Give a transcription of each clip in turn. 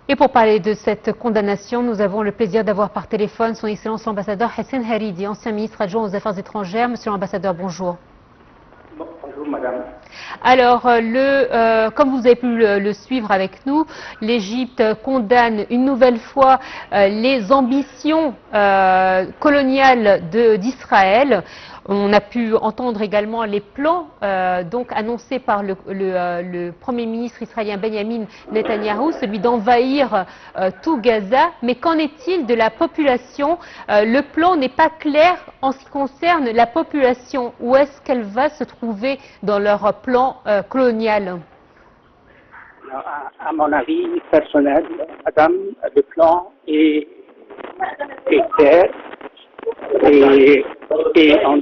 Et pour parler de cette condamnation, nous avons le plaisir d'avoir par téléphone son Excellence l'ambassadeur Hessène Haridi, ancien ministre adjoint aux Affaires étrangères. Monsieur l'ambassadeur, bonjour. Bonjour madame. Alors, comme vous avez pu le suivre avec nous, l'Égypte condamne une nouvelle fois les ambitions coloniales d'Israël. On a pu entendre également les plans donc annoncés par le Premier ministre israélien Benjamin Netanyahou, celui d'envahir tout Gaza. Mais qu'en est-il de la population? Le plan n'est pas clair en ce qui concerne la population. Où est-ce qu'elle va se trouver dans leur plan colonial? À mon avis personnel, madame, le plan est clair et on ne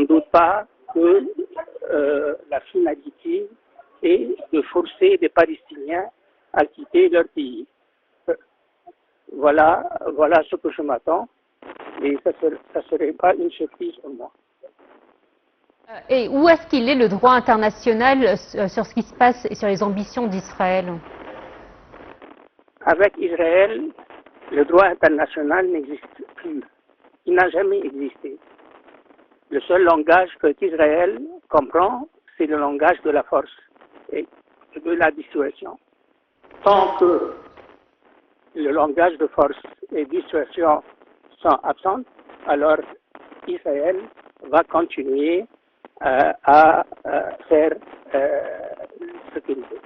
doute pas que la finalité est de forcer les Palestiniens à quitter leur pays. Voilà ce que je m'attends et ça ne serait pas une surprise pour moi. Et où est-ce qu'il est le droit international sur ce qui se passe et sur les ambitions d'Israël? Avec Israël, le droit international n'existe plus. Il n'a jamais existé. Le seul langage qu'Israël comprend, c'est le langage de la force et de la dissuasion. Tant que le langage de force et dissuasion sont absents, alors Israël va continuer à faire ce qu'il veut.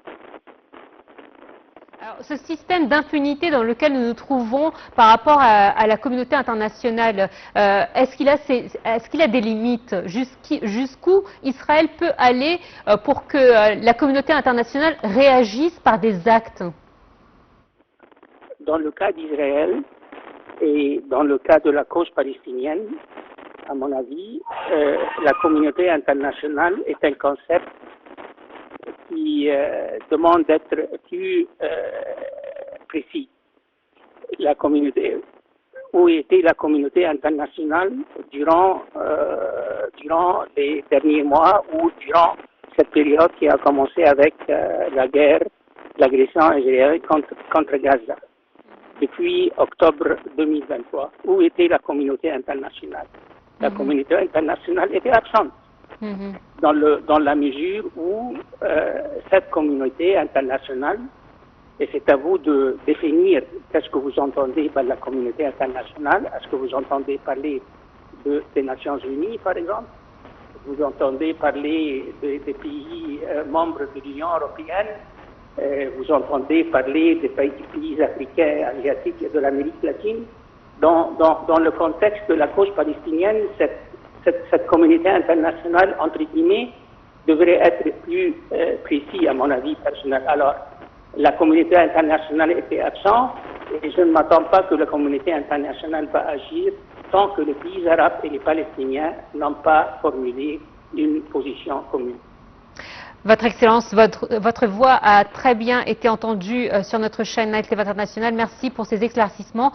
Alors, ce système d'impunité dans lequel nous nous trouvons par rapport à la communauté internationale, est-ce qu'il a des limites? Jusqu'où Israël peut aller pour que la communauté internationale réagisse par des actes? Dans le cas d'Israël et dans le cas de la cause palestinienne, à mon avis, la communauté internationale est un concept qui demande d'être plus précis. La communauté, où était la communauté internationale durant les derniers mois ou durant cette période qui a commencé avec la guerre, l'agression israélienne contre Gaza, depuis octobre 2023. Où était la communauté internationale? La communauté internationale était absente. Dans la mesure où cette communauté internationale, et c'est à vous de définir qu'est-ce que vous entendez par la communauté internationale, est-ce que vous entendez parler des Nations Unies par exemple, vous entendez parler des pays membres de l'Union européenne, vous entendez parler des pays africains, asiatiques et de l'Amérique latine. Dans le contexte de la cause palestinienne, cette communauté internationale, entre guillemets, devrait être plus précis à mon avis personnel. Alors, la communauté internationale était absente et je ne m'attends pas que la communauté internationale va agir tant que les pays arabes et les Palestiniens n'ont pas formulé une position commune. Votre Excellence, votre voix a très bien été entendue sur notre chaîne Night TV International. Merci pour ces éclaircissements.